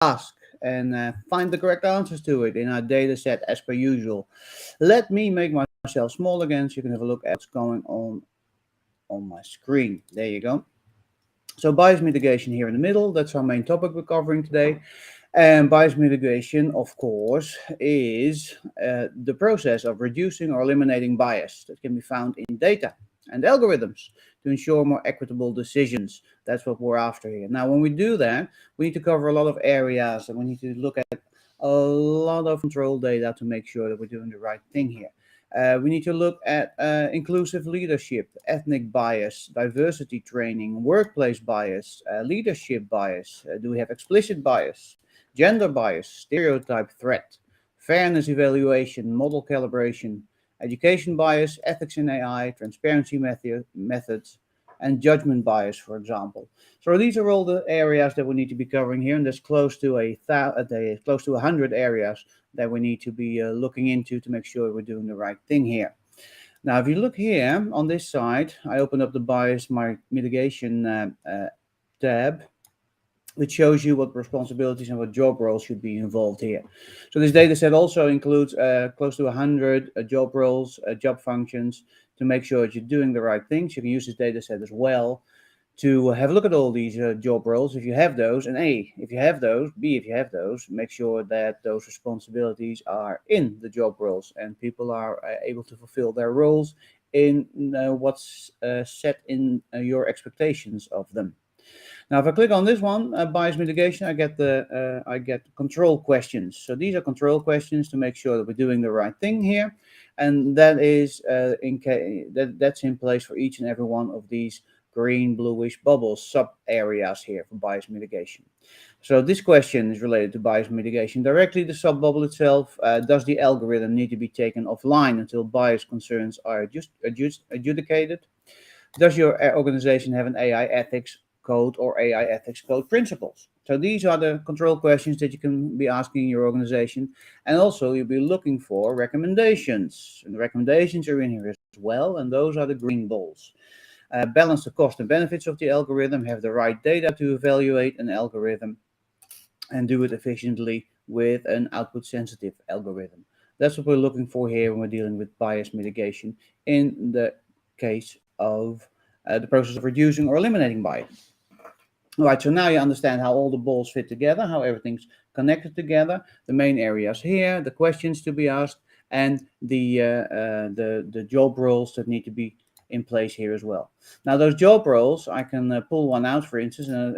ask and find the correct answers to it in our data set as per usual. Let me make myself small again so you can have a look at what's going on my screen. There you go. So bias mitigation here in the middle, that's our main topic we're covering today. And bias mitigation, of course, is the process of reducing or eliminating bias that can be found in data and algorithms to ensure more equitable decisions. That's what we're after here. Now, when we do that, we need to cover a lot of areas and we need to look at a lot of control data to make sure that we're doing the right thing here. We need to look at inclusive leadership, ethnic bias, diversity training, workplace bias, leadership bias. Do we have explicit bias, gender bias, stereotype threat, fairness evaluation, model calibration, education bias, ethics in AI, transparency methods, and judgment bias, for example. So these are all the areas that we need to be covering here, and there's close to close to 100 areas that we need to be looking into to make sure we're doing the right thing here. Now, if you look here on this side, I open up the bias mitigation tab, which shows you what responsibilities and what job roles should be involved here. So this data set also includes close to 100 job roles, job functions, to make sure that you're doing the right things. You can use this data set as well to have a look at all these job roles if you have those, and A, if you have those, B, if you have those, make sure that those responsibilities are in the job roles and people are able to fulfill their roles in what's set in your expectations of them. Now, if I click on this one, bias mitigation, I get control questions. So these are control questions to make sure that we're doing the right thing here, and that is that's in place for each and every one of these green bluish bubbles sub areas here for bias mitigation. So this question is related to bias mitigation directly. The sub bubble itself: does the algorithm need to be taken offline until bias concerns are adjudicated? Does your organization have an AI ethics code or AI ethics code principles? So these are the control questions that you can be asking your organization. And also you'll be looking for recommendations. And the recommendations are in here as well. And those are the green balls. Balance the cost and benefits of the algorithm, have the right data to evaluate an algorithm, and do it efficiently with an output sensitive algorithm. That's what we're looking for here when we're dealing with bias mitigation in the case of the process of reducing or eliminating bias. All right, so now you understand how all the balls fit together, how everything's connected together, the main areas here, the questions to be asked, and the job roles that need to be in place here as well. Now, those job roles, I can pull one out, for instance, and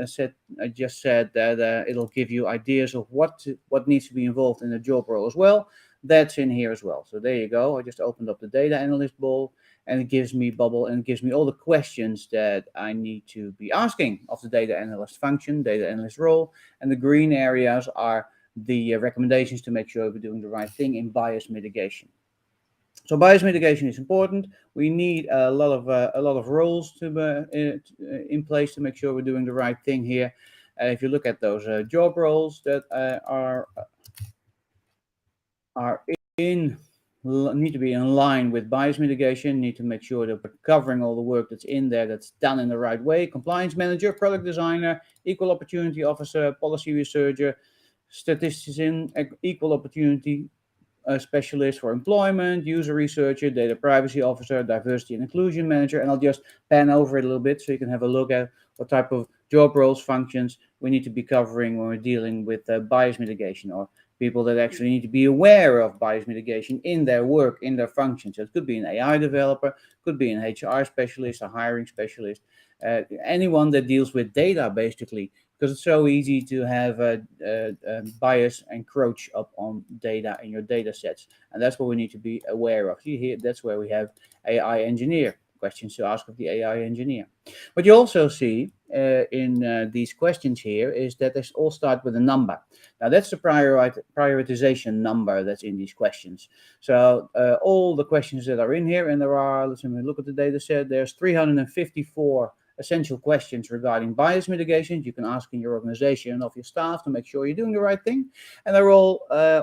I just said that it'll give you ideas of what needs to be involved in a job role as well. That's in here as well. So there you go. I just opened up the data analyst ball, and it gives me bubble, and it gives me all the questions that I need to be asking of the data analyst function, data analyst role, and the green areas are the recommendations to make sure we're doing the right thing in bias mitigation. So bias mitigation is important. We need a lot of roles in place to make sure we're doing the right thing here. If you look at those job roles that are in need to be in line with bias mitigation, need to make sure that we're covering all the work that's in there, that's done in the right way. Compliance manager, product designer, equal opportunity officer, policy researcher, statistician, equal opportunity specialist for employment, user researcher, data privacy officer, diversity and inclusion manager. And I'll just pan over it a little bit so you can have a look at what type of job roles, functions we need to be covering when we're dealing with bias mitigation, or people that actually need to be aware of bias mitigation in their work, in their functions. So it could be an AI developer, could be an HR specialist, a hiring specialist, anyone that deals with data, basically, because it's so easy to have bias encroach up on data in your data sets. And that's what we need to be aware of. Here, that's where we have AI engineer, questions to ask of the AI engineer. What you also see in these questions here is that they all start with a number. Now that's the prioritization number that's in these questions. So all the questions that are in here, and there are, let's look at the data set, there's 354 essential questions regarding bias mitigation you can ask in your organization and of your staff to make sure you're doing the right thing. And they're all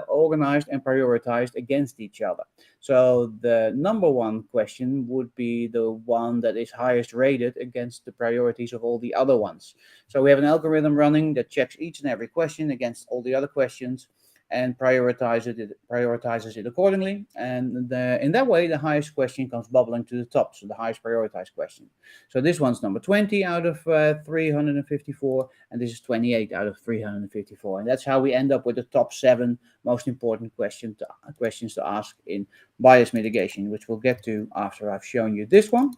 organized and prioritized against each other. So the number one question would be the one that is highest rated against the priorities of all the other ones. So we have an algorithm running that checks each and every question against all the other questions and prioritizes it accordingly. And in that way, the highest question comes bubbling to the top, so the highest prioritized question. So this one's number 20 out of 354, and this is 28 out of 354. And that's how we end up with the top 7 most important questions to ask in bias mitigation, which we'll get to after I've shown you this one.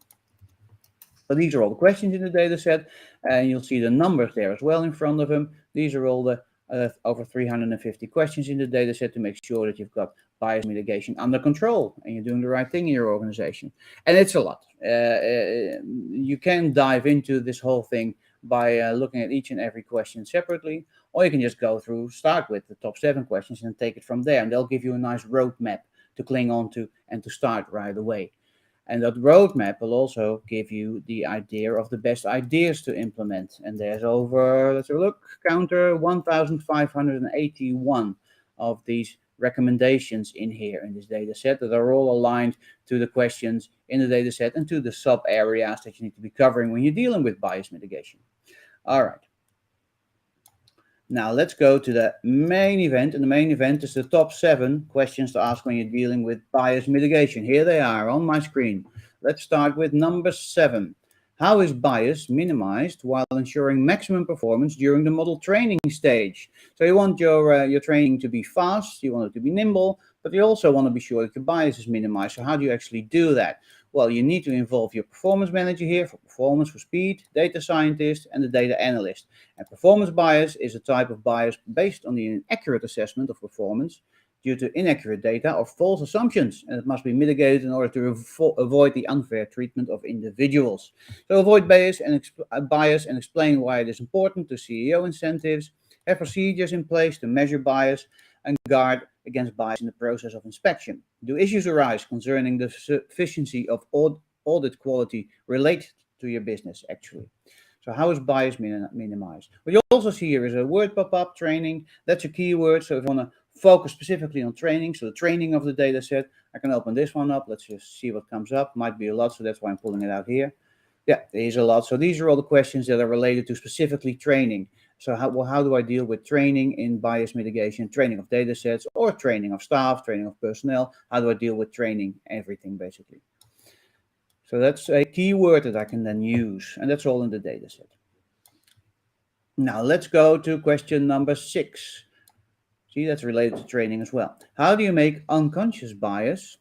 So these are all the questions in the data set, and you'll see the numbers there as well in front of them. These are all the over 350 questions in the data set to make sure that you've got bias mitigation under control and you're doing the right thing in your organization. And it's a lot. You can dive into this whole thing by looking at each and every question separately, or you can just start with the top 7 questions and take it from there. And they'll give you a nice roadmap to cling on to and to start right away. And that roadmap will also give you the idea of the best ideas to implement. And there's over, let's have a look, counter 1,581 of these recommendations in here in this data set that are all aligned to the questions in the data set and to the sub areas that you need to be covering when you're dealing with bias mitigation. All right. Now let's go to the main event, and the main event is the top 7 questions to ask when you're dealing with bias mitigation. Here they are on my screen. Let's start with number 7. How is bias minimized while ensuring maximum performance during the model training stage? So you want your training to be fast, you want it to be nimble, but you also want to be sure that your bias is minimized. So how do you actually do that? Well, you need to involve your performance manager here for performance, for speed, data scientist, and the data analyst. And performance bias is a type of bias based on the inaccurate assessment of performance due to inaccurate data or false assumptions, and it must be mitigated in order to avoid the unfair treatment of individuals. So avoid bias and explain why it is important to CEO incentives, have procedures in place to measure bias, and guard against bias in the process of inspection. Do issues arise concerning the sufficiency of audit quality related to your business, actually? So how is bias minimized? What you also see here is a word pop-up, training. That's a keyword. So if you want to focus specifically on training, so the training of the data set, I can open this one up. Let's just see what comes up. Might be a lot, so that's why I'm pulling it out here. Yeah, there's a lot. So these are all the questions that are related to specifically training. So how do I deal with training in bias mitigation, training of data sets, or training of staff, training of personnel? How do I deal with training? Everything, basically. So that's a keyword that I can then use, and that's all in the data set. Now let's go to question number 6. See, that's related to training as well. How do you make unconscious bias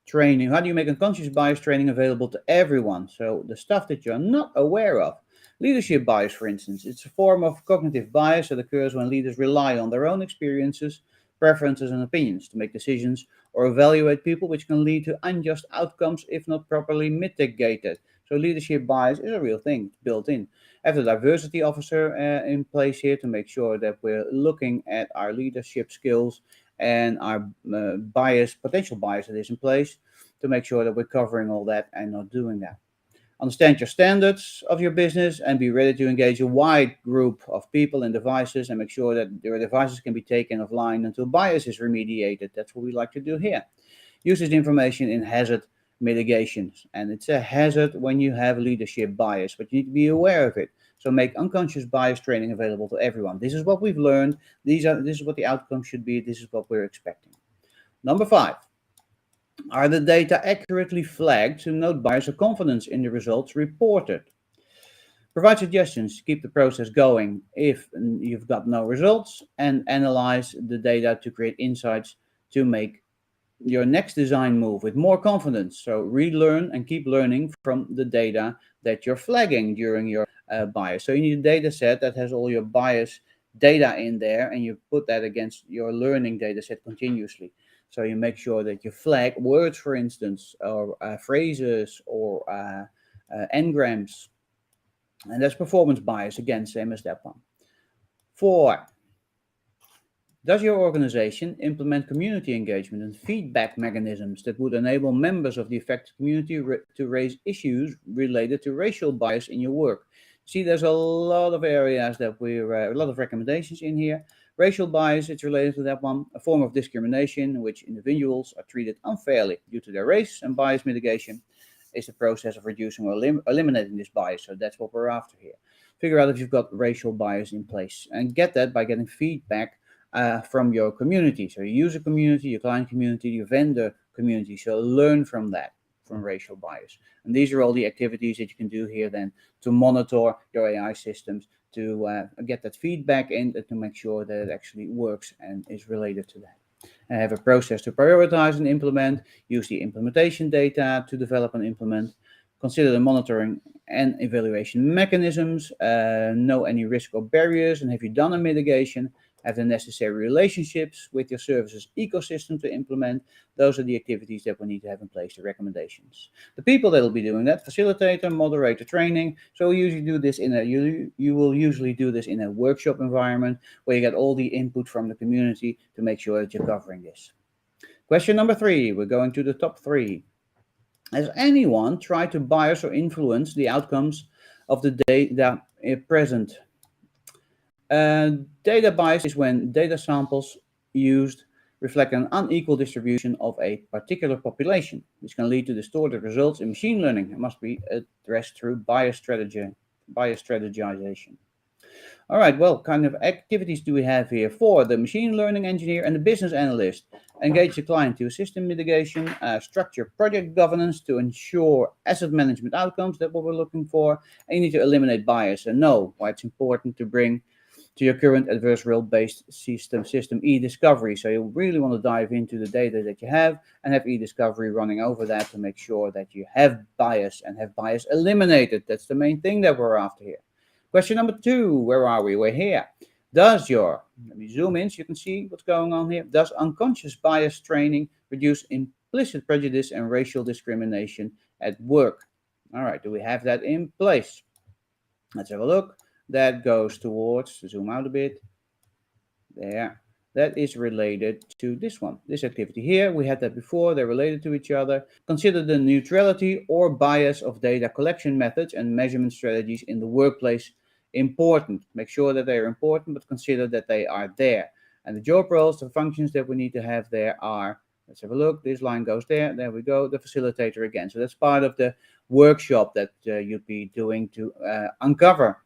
training? How do you make unconscious bias training available to everyone? So the stuff that you're not aware of. Leadership bias, for instance, it's a form of cognitive bias that occurs when leaders rely on their own experiences, preferences, and opinions to make decisions or evaluate people, which can lead to unjust outcomes if not properly mitigated. So leadership bias is a real thing, it's built in. I have a diversity officer in place here to make sure that we're looking at our leadership skills and our potential bias that is in place to make sure that we're covering all that and not doing that. Understand your standards of your business and be ready to engage a wide group of people and devices and make sure that your devices can be taken offline until bias is remediated. That's what we like to do here. Use this information in hazard mitigations. And it's a hazard when you have leadership bias, but you need to be aware of it. So make unconscious bias training available to everyone. This is what we've learned. This is what the outcome should be. This is what we're expecting. Number 5. Are the data accurately flagged to note bias or confidence in the results reported? Provide suggestions to keep the process going if you've got no results, and analyze the data to create insights to make your next design move with more confidence. So relearn and keep learning from the data that you're flagging during your bias. So you need a data set that has all your bias data in there, and you put that against your learning data set continuously. So you make sure that you flag words, for instance, or phrases, or engrams. And that's performance bias, again, same as that one. 4. Does your organization implement community engagement and feedback mechanisms that would enable members of the affected community to raise issues related to racial bias in your work? See, there's a lot of areas that a lot of recommendations in here. Racial bias, it's related to that one. A form of discrimination in which individuals are treated unfairly due to their race, and bias mitigation is the process of reducing or eliminating this bias. So that's what we're after here. Figure out if you've got racial bias in place and get that by getting feedback from your community. So your user community, your client community, your vendor community. So learn from that, from racial bias. And these are all the activities that you can do here then to monitor your AI systems, to get that feedback in, to make sure that it actually works and is related to that. And have a process to prioritize and implement, use the implementation data to develop and implement, consider the monitoring and evaluation mechanisms, know any risk or barriers, and have you done a mitigation, have the necessary relationships with your services ecosystem to implement. Those are the activities that we need to have in place, the recommendations. The people that will be doing that, facilitator, moderator, training. So we usually do this you will usually do this in a workshop environment where you get all the input from the community to make sure that you're covering this. Question number 3, we're going to the top 3. Has anyone tried to bias or influence the outcomes of the data present? Data bias is when data samples used reflect an unequal distribution of a particular population. This can lead to distorted results in machine learning and must be addressed through bias strategization. All right, well, kind of activities do we have here for the machine learning engineer and the business analyst? Engage the client to assist in mitigation, structure project governance to ensure asset management outcomes, that's what we're looking for, and you need to eliminate bias and know why it's important to bring to your current adversarial-based system e-discovery. So you really want to dive into the data that you have and have e-discovery running over that to make sure that you have bias and have bias eliminated. That's the main thing that we're after here. Question number 2, where are we? We're here. Let me zoom in so you can see what's going on here. Does unconscious bias training reduce implicit prejudice and racial discrimination at work? All right, do we have that in place? Let's have a look. That goes towards, zoom out a bit, there. That is related to this one, this activity here. We had that before, they're related to each other. Consider the neutrality or bias of data collection methods and measurement strategies in the workplace important. Make sure that they are important, but consider that they are there. And the job roles, the functions that we need to have there are, let's have a look, this line goes there, there we go, the facilitator again. So that's part of the workshop that you'd be doing to uncover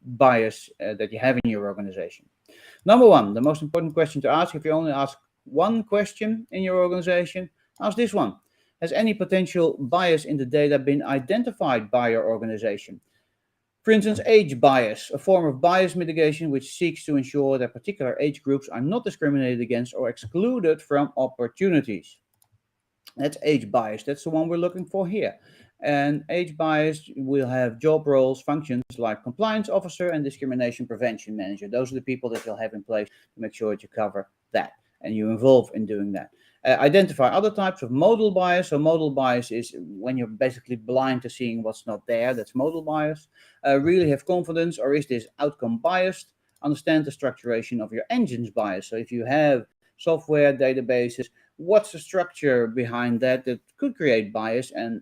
bias that you have in your organization. Number 1, the most important question to ask, if you only ask one question in your organization, ask this one. Has any potential bias in the data been identified by your organization? For instance, age bias, a form of bias mitigation which seeks to ensure that particular age groups are not discriminated against or excluded from opportunities. That's age bias. That's the one we're looking for here. And age bias will have job roles, functions like compliance officer and discrimination prevention manager. Those are the people that you'll have in place to make sure that you cover that and you involve in doing that. Identify other types of modal bias. So modal bias is when you're basically blind to seeing what's not there. That's modal bias. Really have confidence, or is this outcome biased? Understand the structuration of your engine's bias. So if you have software databases, what's the structure behind that could create bias and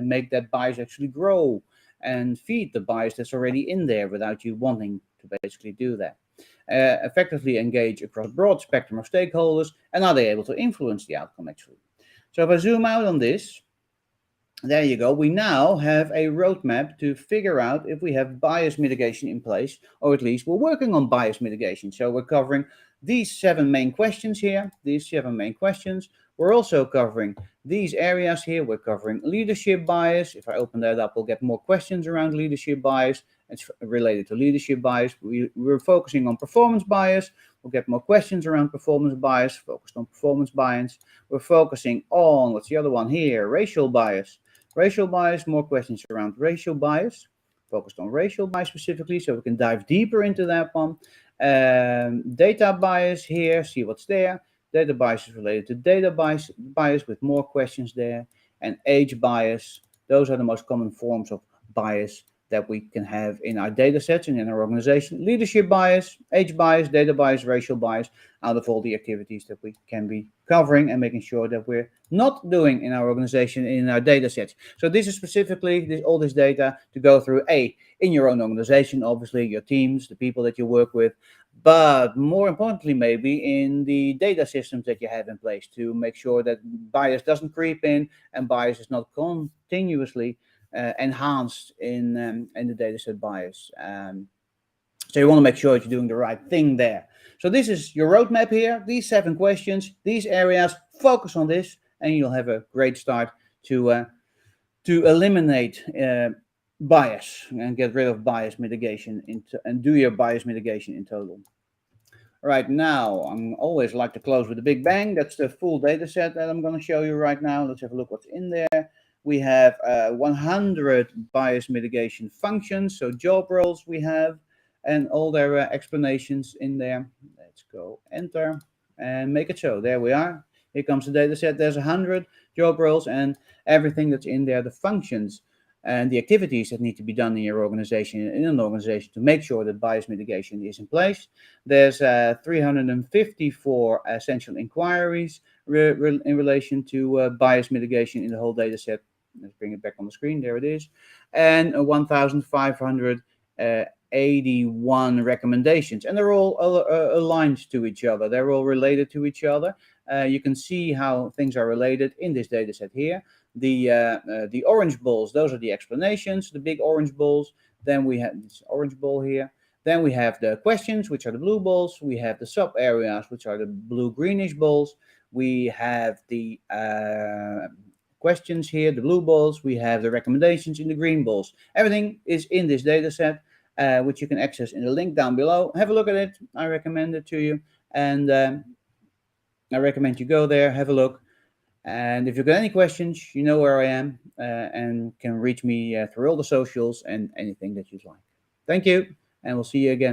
make that bias actually grow and feed the bias that's already in there without you wanting to basically do that. Effectively engage across a broad spectrum of stakeholders, and are they able to influence the outcome actually? So if I zoom out on this, there you go. We now have a roadmap to figure out if we have bias mitigation in place, or at least we're working on bias mitigation. So we're covering these 7 main questions here, We're also covering these areas here. We're covering leadership bias. If I open that up, we'll get more questions around leadership bias. It's related to leadership bias. We're focusing on performance bias. We'll get more questions around performance bias, focused on performance bias. We're focusing on, what's the other one here? Racial bias. Racial bias, more questions around racial bias, focused on racial bias specifically, so we can dive deeper into that one. Data bias here, see what's there. Data bias is related to data bias with more questions there. And age bias, those are the most common forms of bias that we can have in our data sets and in our organization. Leadership bias, age bias, data bias, racial bias, out of all the activities that we can be covering and making sure that we're not doing in our organization and in our data sets. So this is specifically all this data to go through in your own organization, obviously your teams, the people that you work with, but more importantly, maybe in the data systems that you have in place to make sure that bias doesn't creep in and bias is not continuously enhanced in the data set bias. So you want to make sure that you're doing the right thing there. So this is your roadmap here. These 7 questions, these areas. Focus on this, and you'll have a great start to eliminate bias and get rid of bias mitigation and do your bias mitigation in total. Right now, I always like to close with a big bang. That's the full data set that I'm going to show you right now. Let's have a look what's in there. We have 100 bias mitigation functions, so job roles we have, and all their explanations in there. Let's go enter and make it show. There we are. Here comes the data set. There's 100 job roles and everything that's in there, the functions and the activities that need to be done in your organization, in an organization, to make sure that bias mitigation is in place. There's 354 essential inquiries in relation to bias mitigation in the whole data set. Let's bring it back on the screen. There it is. And 1,581 recommendations. And they're all aligned to each other. They're all related to each other. You can see how things are related in this data set here. The orange balls, those are the explanations, the big orange balls. Then we have this orange ball here. Then we have the questions, which are the blue balls. We have the sub areas, which are the blue greenish balls. We have the questions here, the blue balls. We have the recommendations in the green balls. Everything is in this data set, which you can access in the link down below. Have a look at it. I recommend it to you. And I recommend you go there, have a look. And if you've got any questions, you know where I am and can reach me through all the socials and anything that you'd like. Thank you, and we'll see you again.